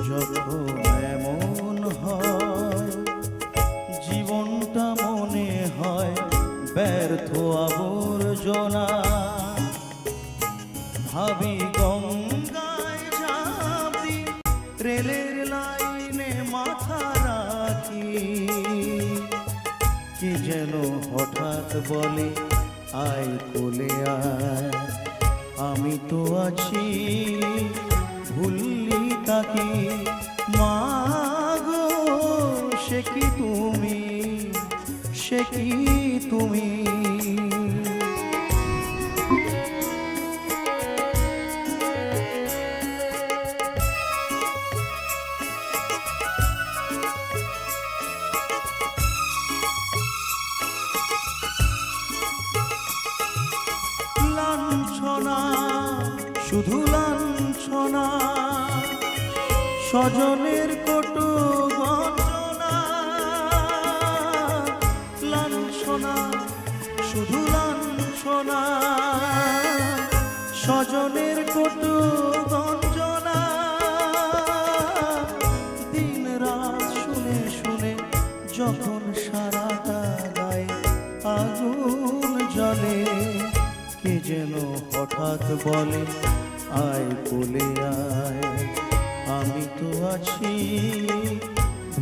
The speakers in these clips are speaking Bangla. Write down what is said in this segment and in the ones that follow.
যখন এমন হয় জীবনটা মনে হয় ব্যর্থ আবর্জনা, ভাবি গঙ্গায় ঝাঁপ দি, রেলের লাইনে মাথা রাখি, কি যেন হঠাৎ বলে আয় কোলে আয়, আমি তো আছি ভুললি তাকি, মাগো সে কি তুমি, সে কি তুমি। লাঞ্ছনা শুধু লাঞ্ছনা, স্বজনের কটু গঞ্জনা, লাঞ্ছনা শুধু লাঞ্ছনা, স্বজনের কটু গঞ্জনা, দিন রাত শুনে শুনে যখন সারাটা গায়ে আগুন জ্বলে, কে যেন হঠাৎ বলে আয় কোলে আয়, আমি তো আছি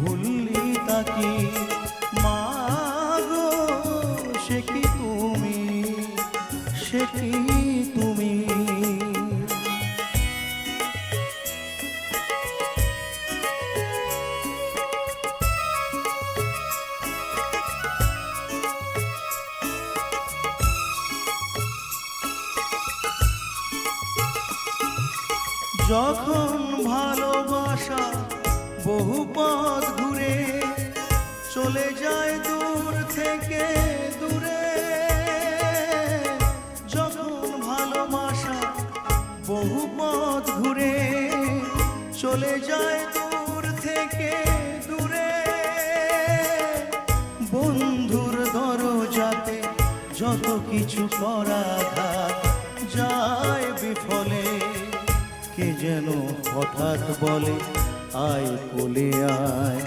ভুললি তাকি, মাগো সে কি তুমি, সে কি তুমি। যখন ভালোবাসা বহু পথ ঘুরে চলে যায় দূর থেকে দূরে, যখন ভালোবাসা বহু পথ ঘুরে চলে যায় দূর থেকে দূরে, বন্ধুর দরজাতে যত কিছু করাঘাত যায় বিফলে, কে যেন হঠাৎ বলে আয় কোলে আয়,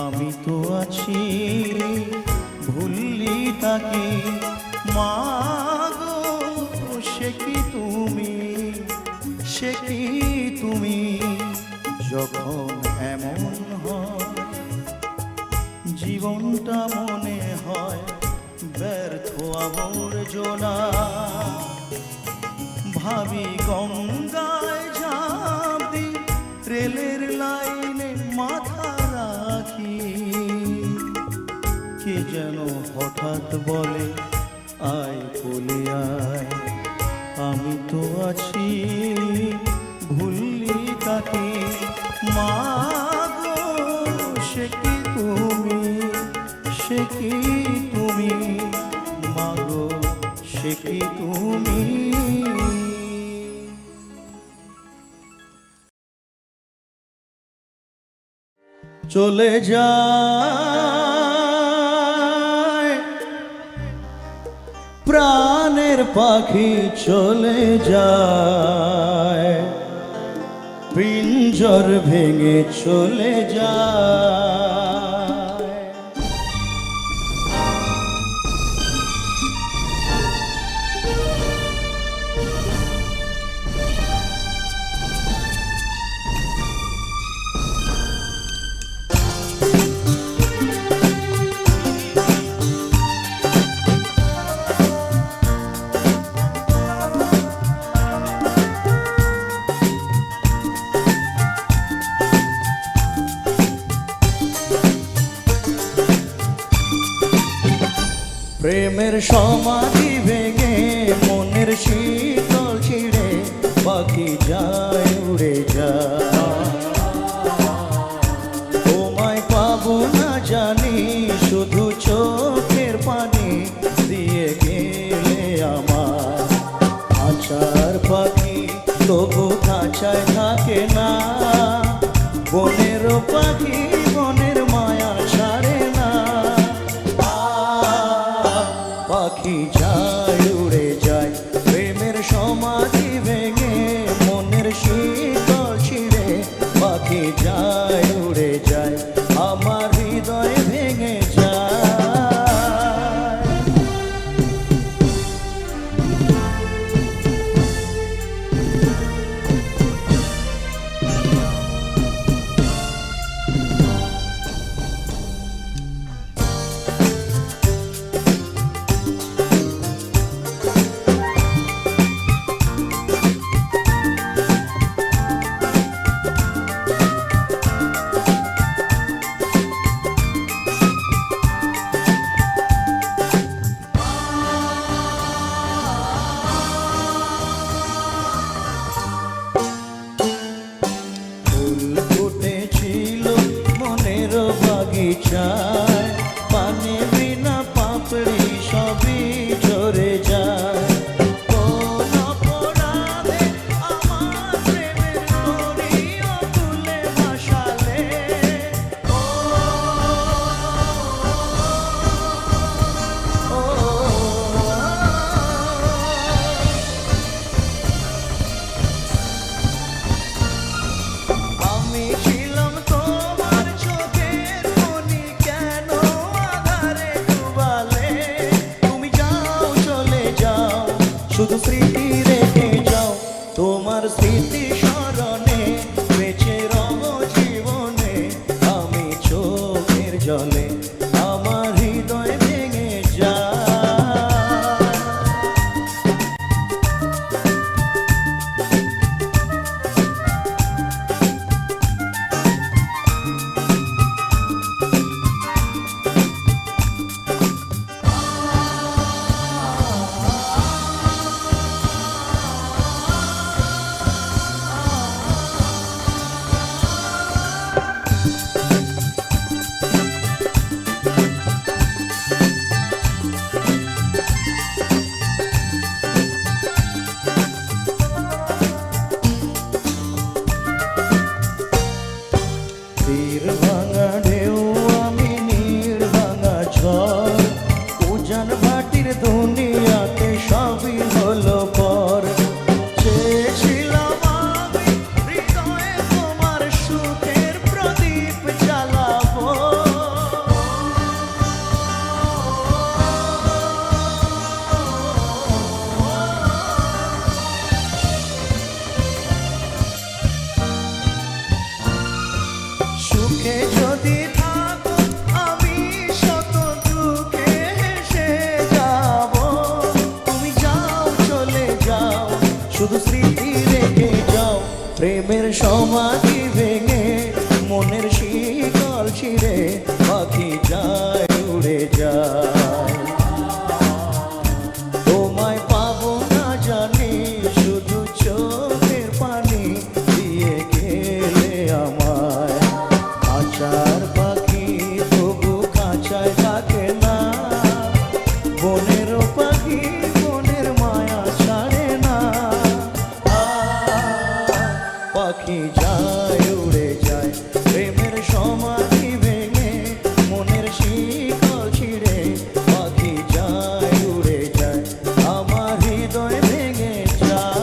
আমি তো আছি ভুললি তাকি, মাগো সে কি তুমি, সে কি তুমি। যখন এমন হয় জীবনটা মনে হয় ব্যর্থ আবর্জনা, ভাবি গঙ্গায় ঝাঁপ দি, রেলের লাইনে মাথা রাখি, কে যেন হঠাৎ বলে আয় কোলে আয়, আমি তো আছি ভুললি তাকি, মাগো সে কি তুমি, সে কি তুমি, মাগো সে কি তুমি। চলে যায় প্রাণের পাখি, চলে যায় পিঞ্জর ভেঙে চলে যায়। প্রেমের সমাধি ভেঙে মনের শীতল ছিঁড়ে পাখি যায় উড়ে যায়, তোমায় পাবো না জানি শুধু চোখের পানি দিয়ে গেলে আমার, খাঁচার পাখি তবু খাঁচায় থাকে না, বনের পাখি বনের মায়া ছাড়ে না, পাখি যায় উড়ে যায় প্রেমের সমাধি ভেঙে মনের শীতল ছিঁড়ে পাখি যায় উড়ে যায়, আমার হৃদয় ভেঙে যায়। বাগিচায় পানে বিনা পাপড়ি সবই ঝরে যায়। কোন অপরাধে আমার প্রেমের তরী অতুলে ভাসালে, ও, ও, আমি ছিলাম তোমার চোখের মনি, কেন আধারে ডুবালে? তুমি যাও চলে যাও, শুধু স্মৃতি রেখে যাও, তোমার স্মৃতি স্মরণে বেঁচে রব জীবনে। আমি চোখের জলে আমার হৃদয় ভেঙে যায়। তীর ভাঙা ঢেউ আমি নীড় ভাঙা ঝড়, উজান ভাটির দুনিয়াতে সবই হলো পর। চেয়েছিলাম আমি হৃদয়ে তোমার সুখের প্রদীপ জ্বালাবো, সুখে যদি থাকো আমি শত দুঃখে হেসে যাব। তুমি যাও চলে যাও, শুধু স্মৃতি রেখে যাও, প্রেমের সমাধি ভেঙে মনের শিকল ছিঁড়ে পাখি যায় উড়ে যায়। তোমায় পাবো না জানি, শুধু চোখের পানি দিয়ে গেলে আমায়। খাঁচার পাখি তবু খাঁচায় থাকে না, বনের পাখি বনের মায়া ছাড়ে না। পাখি যায় উড়ে যায়, প্রেমের সমাধি ভেঙে মনের শিকল ছিঁড়ে পাখি যায় উড়ে যায়, আমার হৃদয় ভেঙে যায়।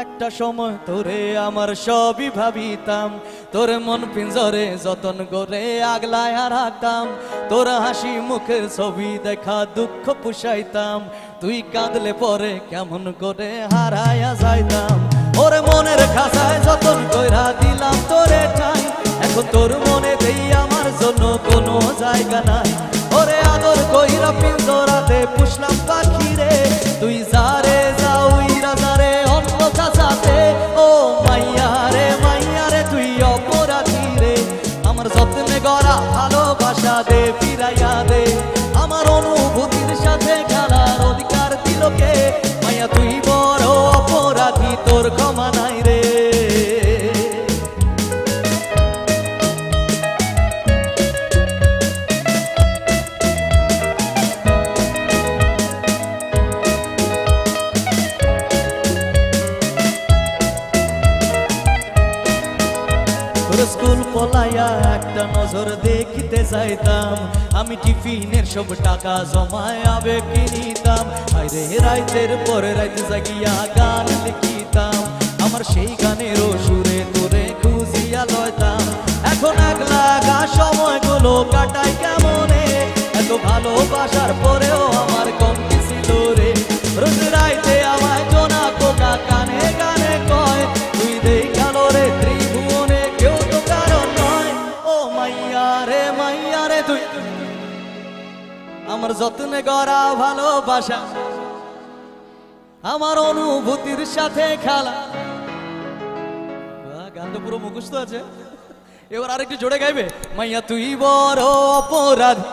একটা সময় তোরে আমার সবই ভাবিতাম, তোর মন পিঞ্জরে যতন করে আগলায় রাখতাম, তোর হাসি মুখের ছবি দেখা দুঃখ পুষাইতাম, তুই কাঁদলে পরে কেমন করে হারাইয়া যাইতাম। ওরে মনের খাঁচায় যতন কইরা দিলাম তোরে ঠাই, এখন তোর মনে দেই আমার জন্য কোনো জায়গা নাই। ওরে আদর কইরা পিঞ্জরাতে পুষলাম পাখি রে, তুই যারে যাও ইরা যারে অন্য চাচাতে। ও মাইয়া রে তুই অপরাধী রে, আমার যত্নে গড়া ভালোবাসা দে ফিরাইয়া দে। আমার অনুভূতির সাথে খেলার অধিকার দিল কে? মাইয়া তুই বড় অপরাধী, তোর ক্ষমা নাই রে। স্কুল পলাইয়া একটা নজর দেখিতে চাইতাম, আমি টিফিনের সব টাকা জমায় আবেগ কিনিতাম, আইরে রাইতের পরে রাইতে জাগিয়া গান লিখিতাম, আমার সেই গানের সুরে তোরে খুঁজিয়া লইতাম। এখন একলা গা সময়গুলো কাটাই কেমনে, এত ভালোবাসার পরেও আমার কমতি ছিল রে। রোজ রাইতে আমায় জোনা কোকা কানে গানে কয়, তুই দেই কালো রে ত্রিভুবনে কেউ তো কারণ নয়। ও মাইয়া রে তুই আমার যত্নে গড়া ভালোবাসা, আমার অনুভূতির সাথে খেলা। গান তো পুরো মুখস্থ আছে, এবার আরেকটু জোরে গাইবে। মাইয়া তুই বড় অপরাধী,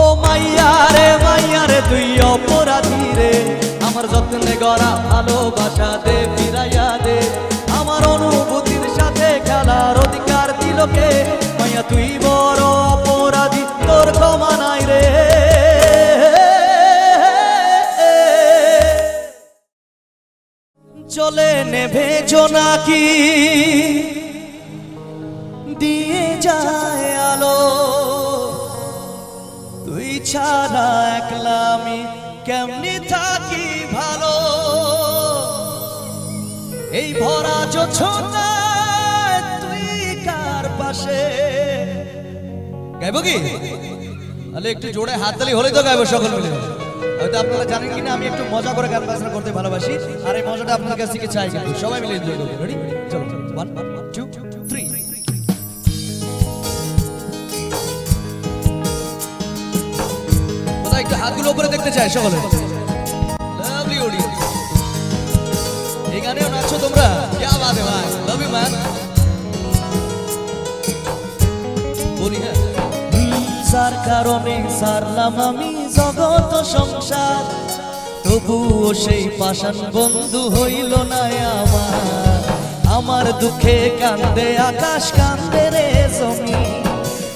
ও মাইয়া রে তুই অপরাধী রে, আমার যত্নে গড়া ভালোবাসা দে ফিরাইয়া দে, আমার অনুভূতির সাথে খেলার অধিকার দিল কে? মাইয়া তুই বড় অপরাধী, তোর ক্ষমা নাই রে। চলে নেভে জোনাকি দিয়ে যায় আলো, তুই ছাড়া একলা আমি কেমনি থাকি ভালো, এই ভরা জোছনায় তুই কার পাশে। গাইব কি? তাহলে একটু জোরে হাততালি হলেই তো গাইব সকল মিলে। হয়তো আপনারা জানেন কিনা আমি একটু মজা করে গান বাজনা করতে ভালোবাসি, আর এই মজাটা আপনাদের কাছ থেকে চাই, কিন্তু সবাই মিলে এনজয় করবেন। রেডি? চলো 1 2 3। কোথায় একটু হাতগুলো উপরে দেখতে চাই সকলে। লাভলি অডিয়েন্স, এই গানেও নাচছো তোমরা? क्या बात है भाई, लव यू मैन। বলি হ্যাঁ, যার কারণে সারলাম আমি জগত সংসার, তবুও সেই পাষাণ বন্ধু হইল না আমার। আমার দুঃখে কান্দে আকাশ, কান্দে রে জমি,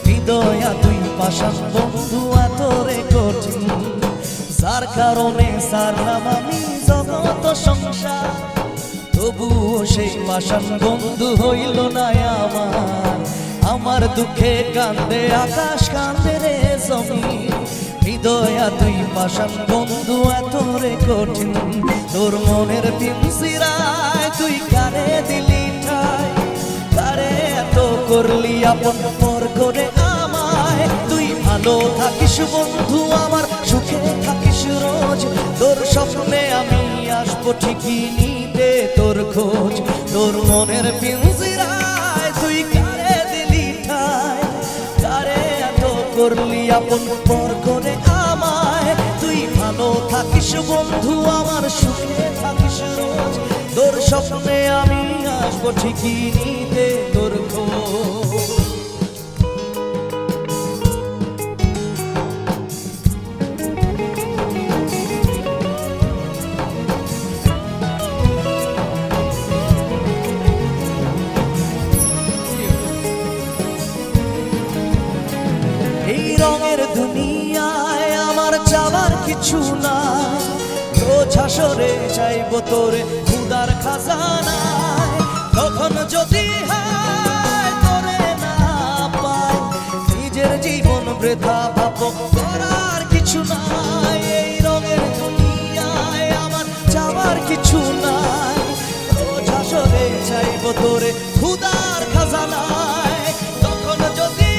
হৃদয়া তুই পাষাণ বন্ধু এত রে কঠিন। যার কারণে সারলাম আমি জগত সংসার, তবুও সেই পাষাণ বন্ধু হইল না আমার। আমার দুঃখে কান্দে আকাশ, কান্দে রে জমি, হৃদয়া তুই পাষাণ বন্ধু এত রে কঠিন। তোর মনের পিঞ্জিরায় তুই কারে দিলি ঠাই, কারে এত করলি আপন পর করে আমায়। তুই ভালো থাকিস বন্ধু আমার, সুখে থাকিস রোজ, তোর স্বপ্নে আমি আসবো ঠিকই নিতে তোর খোঁজ। তোর মনের পিঞ্জিরায় তুই কারে দিলি ঠাই, কারে এত করলি আপন পর করে আমায়। তুই ভালো থাকিস বন্ধু আমার, সুখে থাকিস রোজ, তোর স্বপ্নে আমি আসবো ঠিকই নিতে তোর খোঁজ। এই রঙের দুনিয়ায় আমার চাওয়ার কিছু না, রোজ হাসরে চাইবো তোরে খুদার খাজানায়। তখন যদি হয় তোরে না পাই, নিজের জীবন বৃথা ভাবো, করার কিছু নাই। এই রঙের দুনিয়ায় আমার চাওয়ার কিছু নাই, রোজ হাসরে চাইবো তোরে খুদার খাজানায়। তখন যদি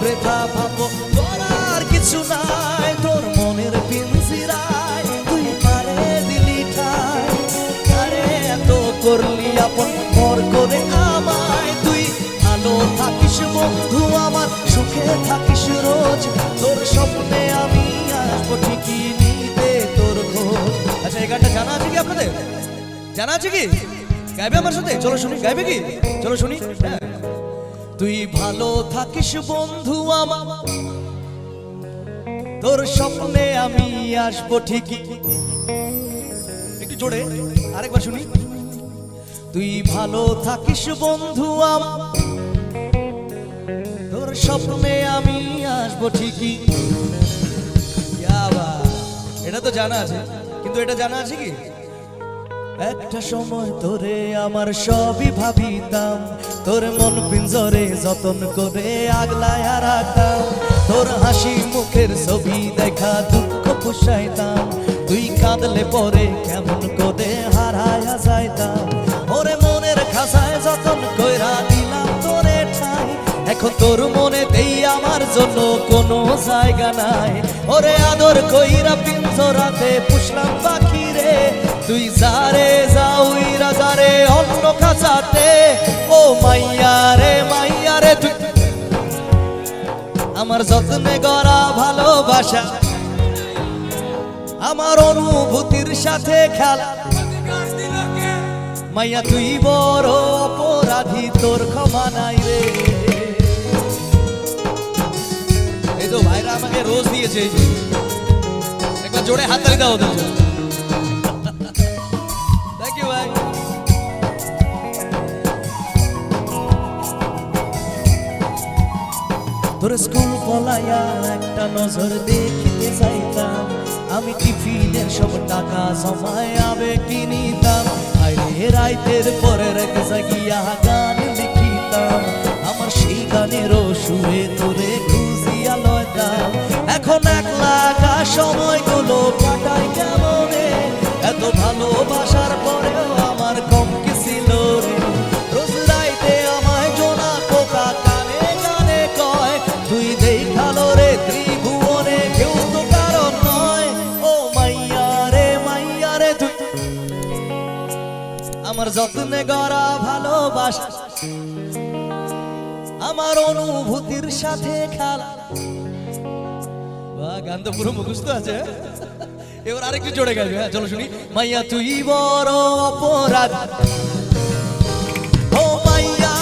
বৃথা ভাবো, করার কিছু নাই। তোর মনের পিঞ্জিরায় তুই কারে দিলি ঠাই, কারে এত করলি আপন পর করে আমায়। তুই ভালো থাকিস বন্ধু আমার, সুখে থাকিস রোজ, তোর স্বপ্নে আমি আসবো ঠিকই নিতে তোর খোঁজ। আচ্ছা, এই গানটা জানা আছে কি আপনাদের? জানা আছে কি? গাইবে আমার সাথে? চলো শুনি। গাইবে কি? চলো শুনি। হ্যাঁ, তুই ভালো থাকিস বন্ধু আমার, তোর স্বপ্নে আমি আসবো ঠিকই। একটু জোরে আরেকবার শুনি। তুই ভালো থাকিস বন্ধু আমার, তোর স্বপ্নে আমি আসবো ঠিকই। এটা তো জানা আছে, কিন্তু এটা জানা আছে কি একটা সময় তোরে আমার সবই ভাবিতাম, তোর মন পিঞ্জরে যতন করে আগলায় রাখতাম, তোর হাসি মুখের ছবি দেখা দুঃখ পুষাইতাম, তুই কাঁদলে পরে কেমন করে হারায়া যাইতাম। ওরে মনের খাসায় যতন কইরা দিলাম তোরে ঠাই, এখন তোর মনে দেই আমার জন্য কোনো জায়গা নাই। ওরে আদর কইরা পিঞ্জরাতে পুষলাম পাখি রে, তুই যারে যাউইরা যারে অন্য খাঁচাতে। ও মাইয়া রে তুই আমার যত্নে গড়া ভালোবাসা, আমার অনুভূতির সাথে খেলা। মাইয়া তুই বড় অপরাধী, তোর ক্ষমা নাই রে। এই তো ভাইরা আমাকে রোজ দিয়েছে, একবার জোরে হাততালি দাও ওদের জন্য। থ্যাংক ইউ ভাই। তোর স্কুল পলাইয়া একটা নজর দেখিতে যাইতাম, আমি টিফিনের সব টাকা জমায় আবেগ কিনিতাম, আইলে রাইতের পরে রেখে জাগিয়া গান লিখিতাম, আমার সেই গানেরও সুরে তোরে খুঁজিয়া লইতাম। এখন একলা সময়গুলো কাটাই কেমনে, এত ভালোবাসার পরেও আমার কম কি ছিল রে। রোজ রাইতে আমায় জোনা পোকা কানে কানে কয়, তুই দেখালো রে ত্রিভুবনে কেউ তো কারণ নয়। ও মাইয়া রে তুই আমার যত্নে গড়া ভালোবাসা, আমার অনুভূতির সাথে খেলা। গান তো পুরো মুখস্থ আছে, এবার আরেকটু জোরে গাইবে। হ্যাঁ চলো শুনি। মাইয়া তুই বড় অপরাধ, ও মাইয়া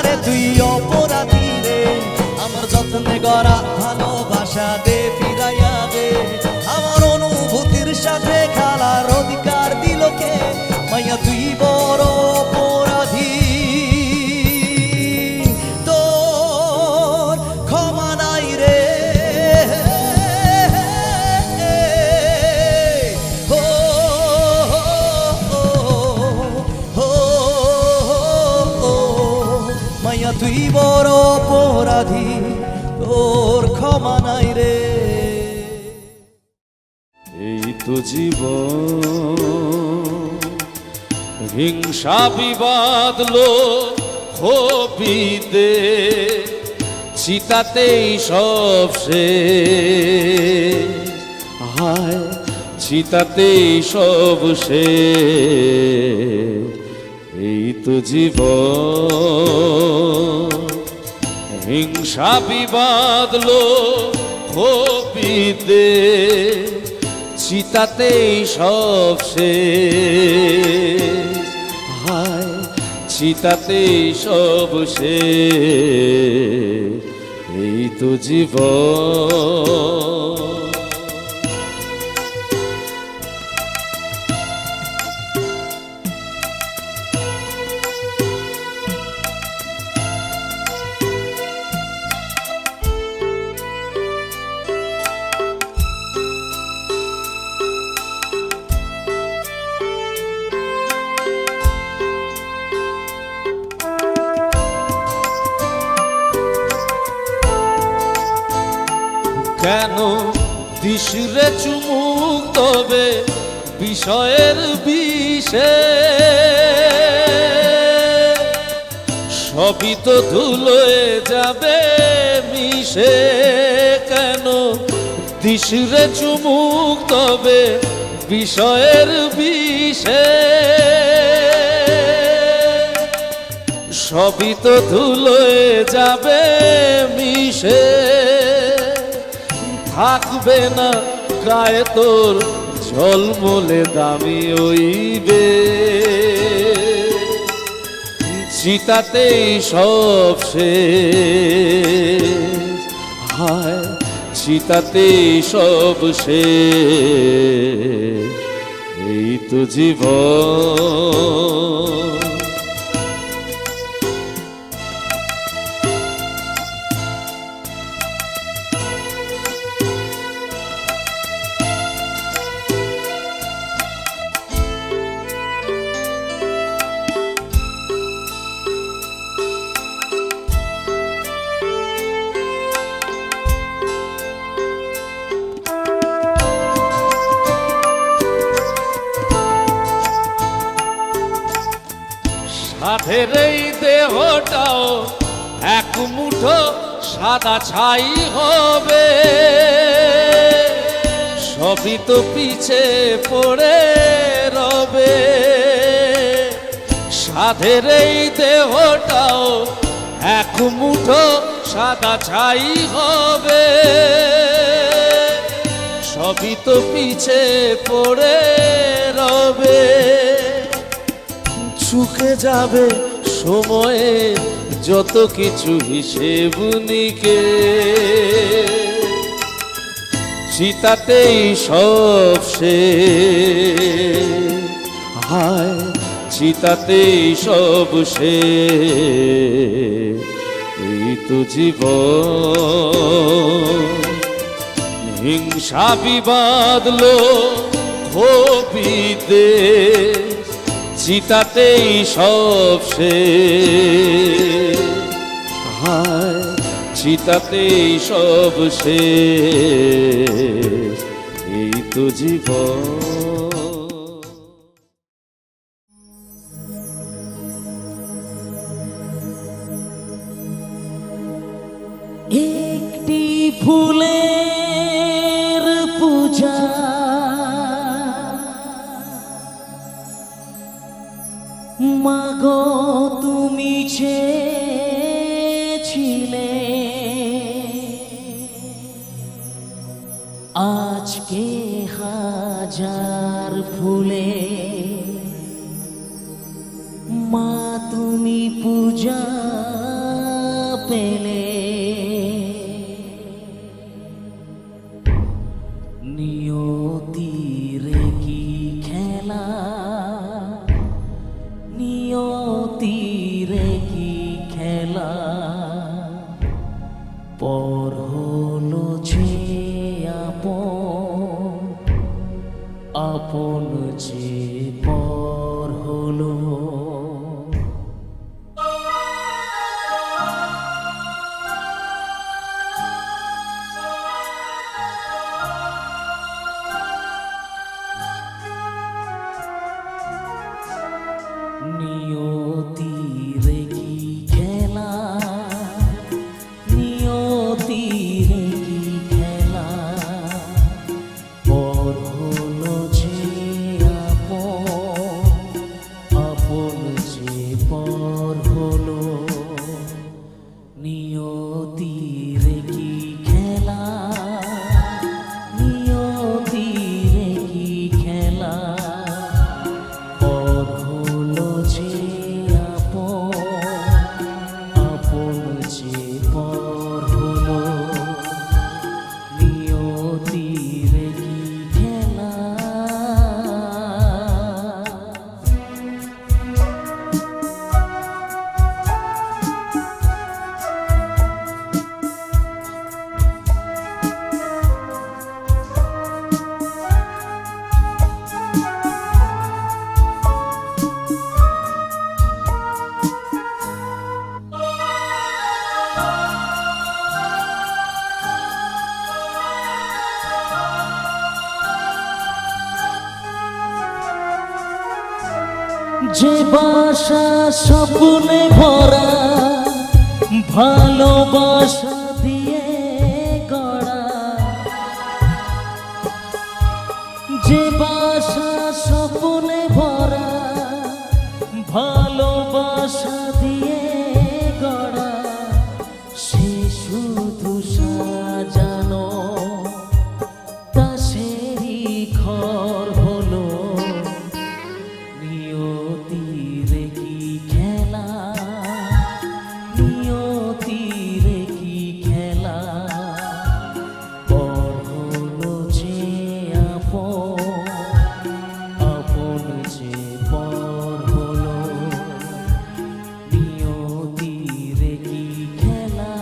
রে তুই অপরাধী রে, আমার যত্নে গড়া ভালোবাসা দে ফিরাইয়া দে, আমার অনুভূতির সাথে খেলার অধিকার দিল কে। মাইয়া তুই বড় অপরাধী, তোর ক্ষমা নাই রে। মাইয়া তুই বড় অপরাধী, তোর ক্ষমা নাই রে। এই তো জীবন, হিংসা বিবাদ লোভিতে চিতাতেই সব শেষ, হায় চিতাতেই সব শেষ। এই তো জীবন, হিংসা বিবাদ লোভিতে চিতাতেই সব শেষ, হায় চিতাতেই সব শেষ। এই তো জীবন। কেন দিশরে চুমুক তবে বিষয়ের বিষে, সবই তো ধুলোয় যাবে মিশে। কেন দিশরে চুমুক তবে বিষয়ের বিষে, সবই তো ধুলোয় যাবে মিশে। থাকবে না গায়ে তোর ঝলমলে দামি ওইবে, চিতাতেই সব শেষ, হায় চিতাতেই সব শেষ। এই তো জীবন। সাধের এই দেহটাও এক মুঠো সাদা ছাই হবে, সবই তো পিছে পড়ে রবে। সাধের এই দেহটাও এক মুঠো সাদা ছাই হবে, সবই তো পিছে পড়ে রবে। চুকে যাবে সময়ে যত কিছু হিসেব নিকে, চিতাতেই সব শেষ, হায় চিতাতেই সব শেষ। এই তো জীবন, হিংসা বিবাদ লোভ বিদ্বেষ, চিতাতেই সব শেষ, হায় চিতাতেই সব শেষ। এই তো জীবন। একটি ফুলের পূজা মাগো তুমি চেয়েছিলে, আজকে হাজার ফুলে মা তুমি পূজা পেলে। নিয়তির কি খেলা, নিয়তির কি খেলা, পর হলো যে আপন, আপন যে পর হলো। নিয়তির কি খেলা, নিয়তির কি খেলা, পর হলো যে আপন, আপন যে পর হলো। নিয়তির কি খেলা, নিয়তির কি খেলা, পর হলো যে আপন, আপন যে পর হলো। নিয়তির কি খেলা। যে বাসা স্বপ্নে ভরা, ভালোবাসা দিয়ে গড়া, যে বাসা স্বপ্নে ভরা, ভালোবাসা দিয়ে গড়া, সে শুধু সাজানো তাসেরই ঘর হলো। নিয়তির কি খেলা, নিয়তির কি খেলা, পর হলো যে আপন, আপন যে পর হলো। নিয়তির কি খেলা।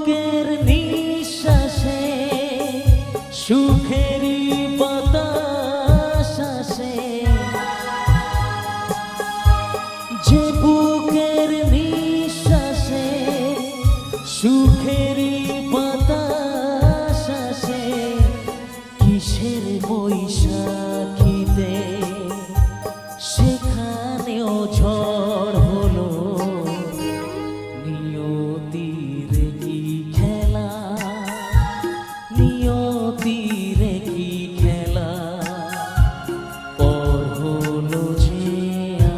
বুকের নিঃশ্বাসে সুখেরই বাতাস আসে, যে বুকের নিঃশ্বাসে সুখেরই বাতাস আসে, কিসের বৈশাখীতে সেখানেও ঝড় হলো। নিয়তির কি খেলা, নিয়তির কি খেলা, পর হলো যে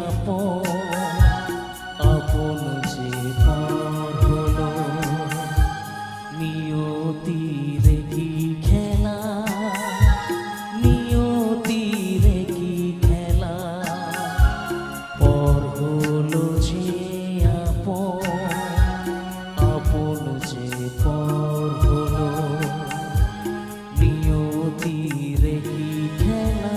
আপন, আপন যে পর হলো। নিয়তির কি খেলা, নিয়তির কি খেলা, পর হলো যে আপন, আপন যে পর হলো। নিয়তির কি খেলা।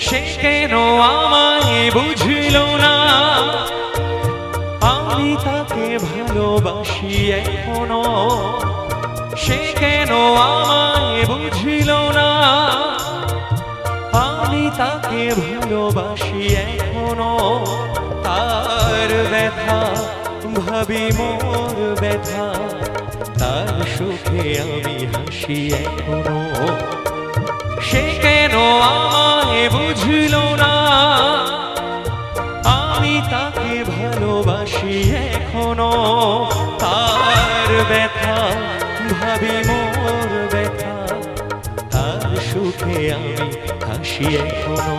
সে কেন আমায় বুঝল না, আমি তাকে ভালোবাসি এখনো। সে কেন আমায় বুঝল না, আমি তাকে ভালোবাসি এখনো। তার ব্যথা ভাবি মোর ব্যথা, তার সুখে আমি হাসি এখনো। সে কেন আমায় বুঝল না, আমি তাকে ভালোবাসি এখনো। তার ব্যথা ভাবি মোর ব্যথা, তার সুখে আমি হাসি এখনো।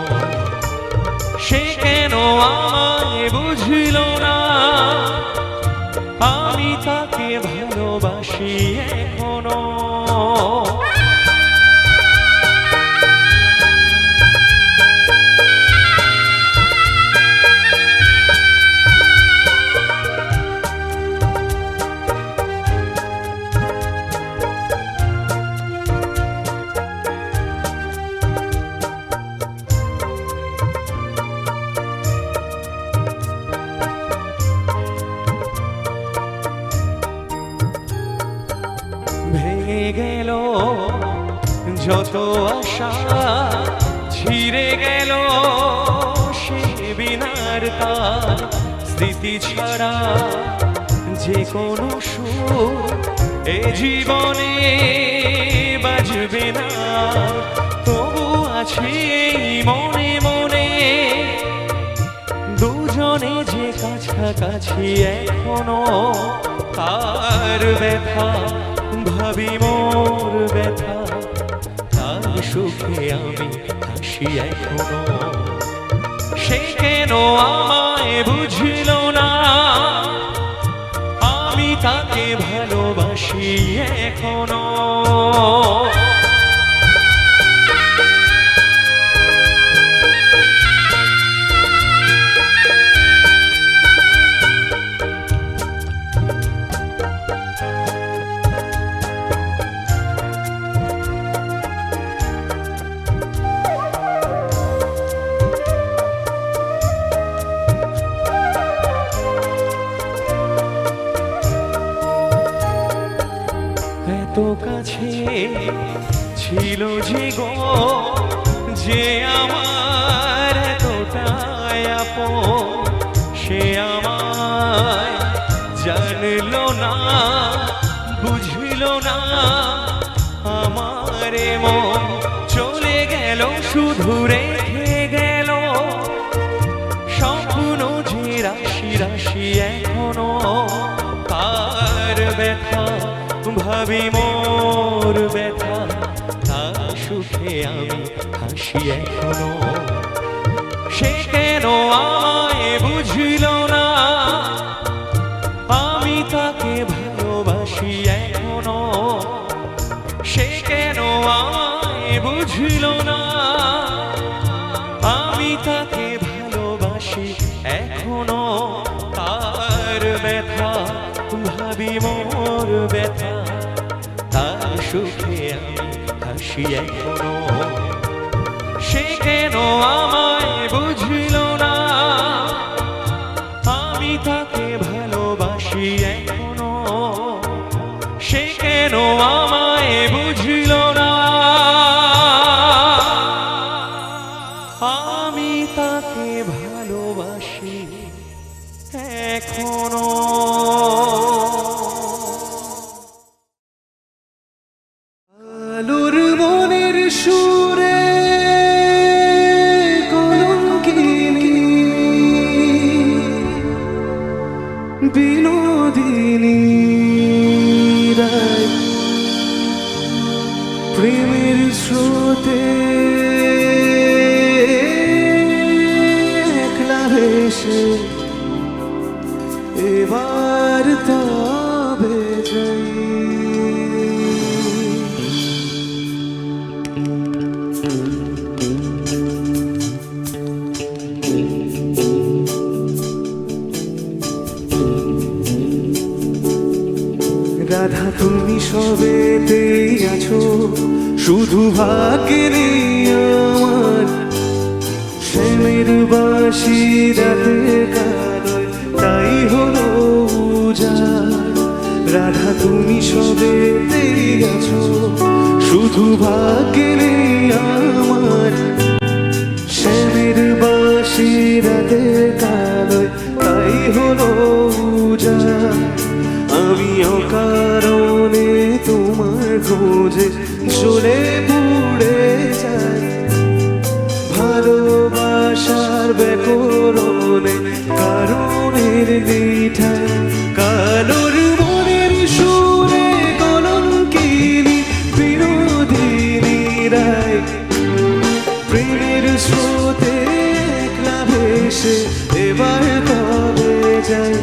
সে কেন আমায় বুঝল না, আমি তাকে ভালোবাসি এখনো। ভেঙে গেল যত আশা, ছিঁড়ে গেল সে বিনার তার। স্মৃতি ছাড়া যে কোনো সুর এ জীবনে বাজবে না। তবু আছে এই মনে মনে, দুজনে যে কাছাকাছি এখনো। তার ব্যথা ভাবি মোর ব্যথা, তার সুখে আমি হাসি এখনো। সে কেন আমায় বুঝল না, আমি তাকে ভালোবাসি এখনো। এত কাছে ছিল যে গো, যে আমার এতটাই আপন। সে আমায় জানলো না, বুঝল না, আমার মন চলে গেল, শুধু রেখে গেল স্বপ্ন যে রাশি রাশি এখনো। তার ব্যথা ভাবি মোর ব্যথা, তার সুখে আমি হাসি এখনো। সে কেন আমায় বুঝল না, আমি তাকে ভালোবাসি এখনো। সে কেন আমায় বুঝল না, আমি তাকে ভালোবাসি এখনো। তার ব্যথা ব্যথা, তার সুখে আমি হাসি এখনো। সে কেন আমায় বুঝিল না, আমি তাকে ভালোবাসি এখনো। সে কেন আমায় বুঝিল না, আমি তাকে ভালোবাসি এখনো। আলোর মনের সুরে কলঙ্কিনী বিনোদিনী রায়, প্রেমের স্রোতে একলা ভেসে এবার তবে যাই। রাধা তুমি সবেতেই আছো, শুধু ভাগ্যের আমার। শ্যামের বাঁশি রাতে কালোয় তাই হলো উজাড়। রাধা তুমি সবেতেই আছো, শুধু ভাগ্যের আমার। শ্যামের বাঁশি রাতে কালোয় তাই হলো উজাড়। আমি অকারণে তোমার খোঁজে জ্বলে পুড়ে যাই, ভালোবাসার ব্যাকরণে কারণের নিঠাই। কালোর মনের সুরে কলঙ্কিনী বিনোদিনী রায়, প্রেমের স্রোতে একলা ভেসে এবার তবে যাই।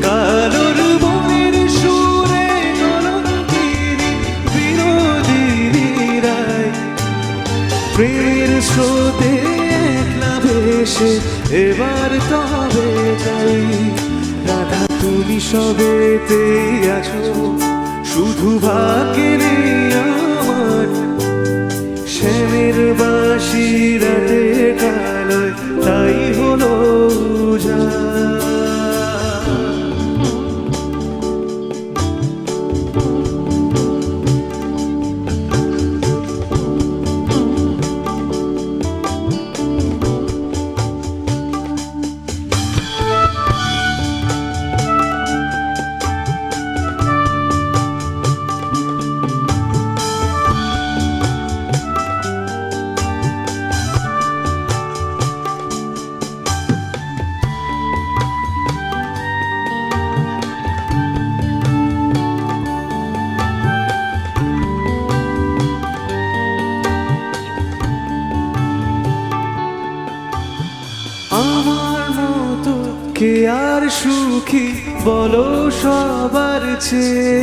কালোর মনের সুরে কলঙ্কিনী বিনোদিনী রায়, প্রেমের স্রোতে একলা ভেসে এবার তবে যাই। রাধা তুমি সবেতেই আছো, শুধু ভাগ্যের আমার। শ্যামের বাঁশি রাতে কালোয় তাই হলো উজাড়। আমার মতো কে আর সুখী বলো সবার চেয়ে?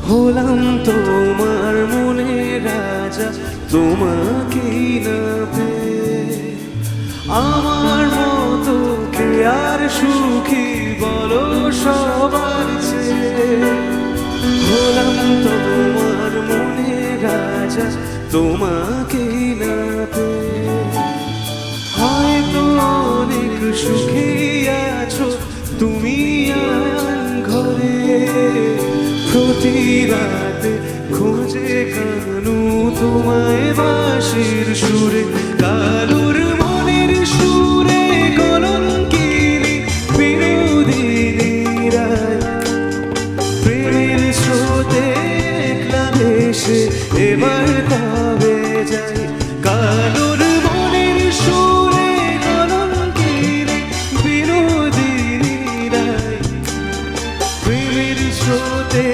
হলাম তোমার মনে রাজা, তোমাকেই না পেয়ে। আমার মতো কে আর সুখী বলো সবার চেয়ে? হলাম তোমার মনে রাজা, তোমাকেই না পেয়ে। হয়তো অনেক সুখী আছো তুমি আয়ান ঘরে, প্রতি রাতে খোঁজে কানু তোমায় বাঁশির সুরে। কালুর মনের সুরে কলঙ্কিনী বিনোদিনী রায়, প্রেমের স্রোতে একলা ভেসে এবার তবে যাই। কালুর মনের সুরে কলঙ্কিনী বিনোদিনী রায়, প্রেমের স্রোতে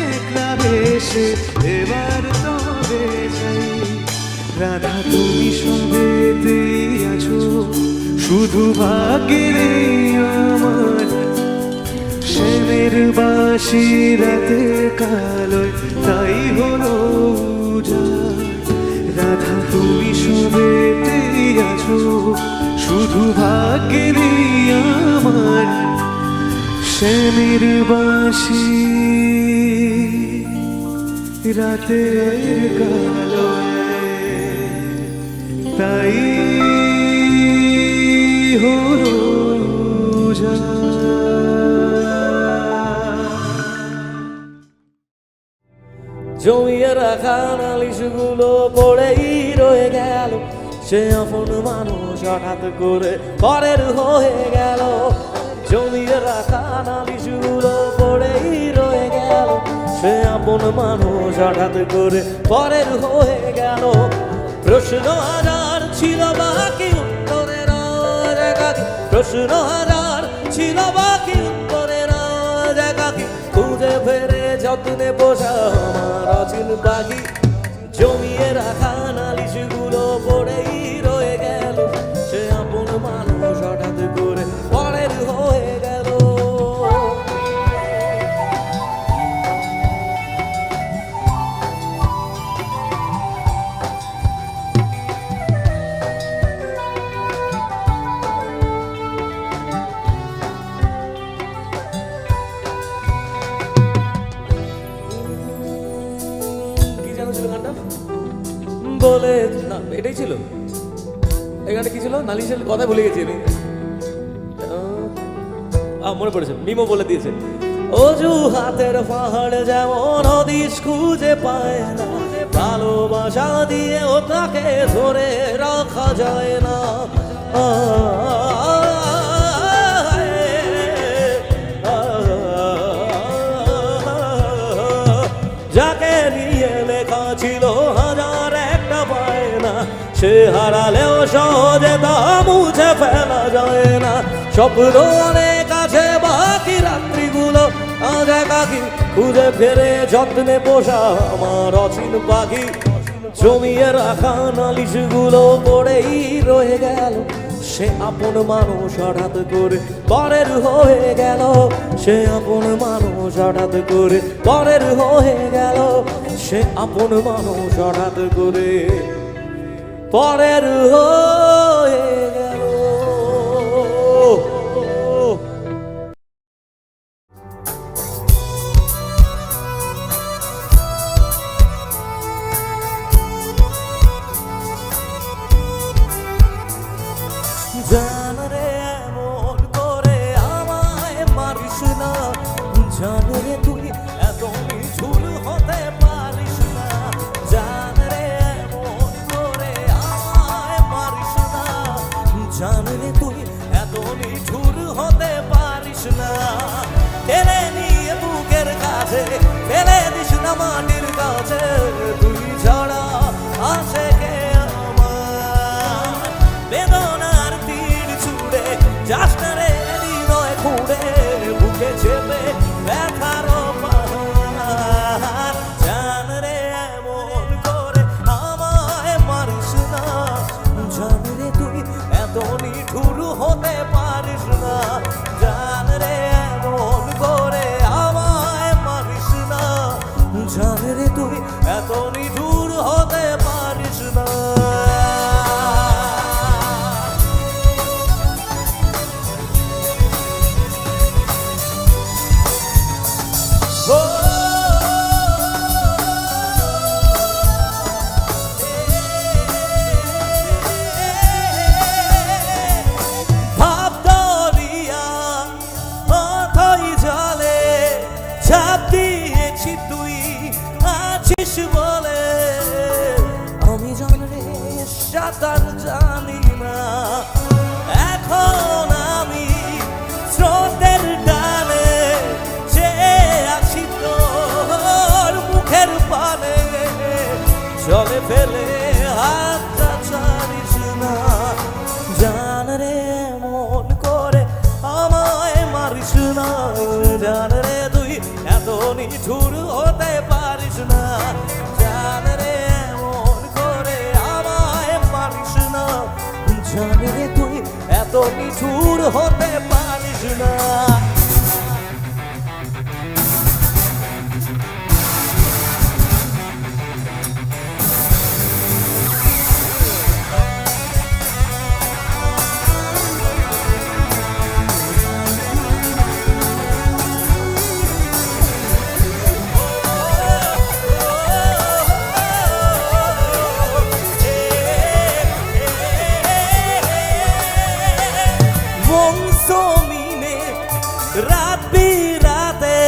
একলা ভেসে এবার তবে যাই। রাধা তুমি সবেতেই আছো, শুধু ভাগ্যের আমার। শ্যামের বাঁশি রাতে কালোয় তাই হলো উজাড়। রাধা তুমি সবেতেই আছো, শুধু ভাগ্যের আমার। শ্যামের বাঁশি রাতের কালোয় তাই হলো জমিয়ে রাখা নালিশগুলো পড়েই রয়ে গেল, সে আপন মানুষ হঠাৎ করে পরের হয়ে গেল। জমিয়ে রাখা নালিশগুলো পড়েই রয়ে গেল, সে আপন মানুষ হঠাৎ করে পরের হয়ে গেল। প্রশ্ন হাজার ছিল বাকি উত্তরের একাকি, প্রশ্ন হাজার ছিল বাকি উত্তরের একাকি, খুঁজে ফেরে যত্নে বসা আমার অচিন পাখি। জমিয়ে রাখা নালিশগুলো পড়েই রয়ে গেল, সে আপন মানুষ হঠাৎ করে পরের হয়ে গেল। বলে না, এটাই ছিল এই গানটা। কি ছিল? নালিশের কথা ভুলে গেছি আমি। মনে পড়েছে, মিমো বলে দিয়েছে। অজুহাতের পাহাড় যেমন হদিস খুঁজে পায় না, ভালোবাসা দিয়ে ও তাকে ধরে রাখা যায় না। যাকে নিয়ে লেখা ছিল হাজার একটা বায়না, সে হারালেও সহজে তা মুছে ফেলা যায় না। স্বপ্ন অনেক আছে বাকি, রাত্রিগুলো আজ একাকি, খুঁজে ফেরে যত্নে পোষা আমার অচিন পাখি। জমিয়ে রাখা নালিশগুলো পড়েই রয়ে গেল, সে আপন মানুষ হঠাৎ করে পরের হয়ে গেল। সে আপন মানুষ হঠাৎ করে পরের হয়ে গেল, সে আপন মানুষ হঠাৎ করে পরের হয়ে গেল। জান রে এমন করে আমায় মারিস না, জান রে তুই এত নিঝুল হতে পারিস না। জান রে এমন করে আমায় মারিস না, জান রে তুই এত নিঝুল হতে পারিস না। টেনে নিয়ে বুকের কাছে ফেলে দিস না মাটির কাছে, তুই ছাড়া আছে কে আমার। বেদনার তীর ছুড়ে যাস না রে হৃদয় খুঁড়ে, বুকে চেপে ব্যথার পাহাড়। জান রে এমন করে আমায় মারিস না, জান রে তুই এত নিঠুর হতে পারিস না। জান রে এমন করে আমায় মারিস না, জান রে তুই এত নিঠুর হতে পারিস না। ভাব দরিয়া অথই জলে ঝাঁপ দিয়েছি তুই আছিস বলে। আমি জানলে সাঁতার জানি না, এখন আমি স্রোতের টানে চেয়ে আছি তোর মুখের পানে। জলে ফেলে হাতটা ছাড়িস না, জান রে এমন করে আমায় মারিস না। জান রে তুই এত নিঠুর হতে পারিস না, জান রে এমন করে আমায় মারিস না। জান রে তুই এত নিঠুর হতে পারিস না। রাত বিরাতে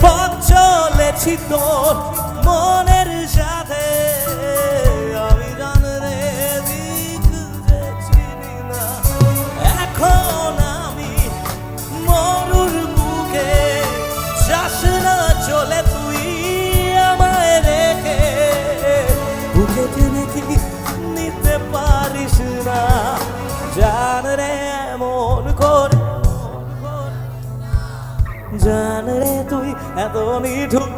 পথ চলেছি তোর মনের সাথে আমি জানরে দিক যে চিনি না এখন আমি মরুর বুকে যাস না চলে তুই আমায় রেখে বুকে টেনে কি নিতে পারিস না জান রে এমন করে জান রে তুই এত নিঠুর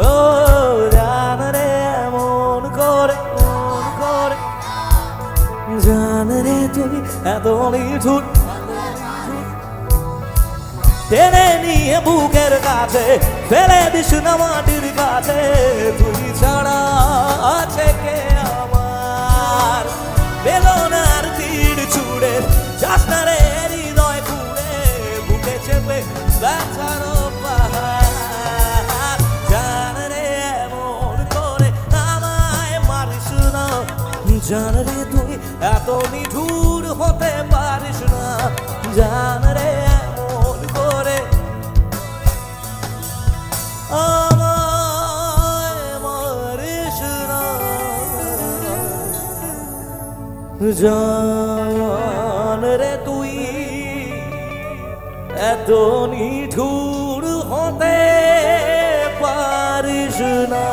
ও জান রে এমন করে জান রে তুই এত নিঠুর টেনে নিয়ে বুকের কাছে ফেলে দিস না মাটির কাছে তুই ছাড়া আছে কে আমার বেলনার তীর ছুড়ে যাস না রে হৃদয় খুঁড়ে বুকে চেপে ব্যথার পাহাড় জান রে এমন করে আমায় মারিস না জান রে তুই এত নিঠুর হতে পারিস না জান রে এমন করে আমায় মারিস না জান রে তুই এত নিঠুর হতে পারিস না।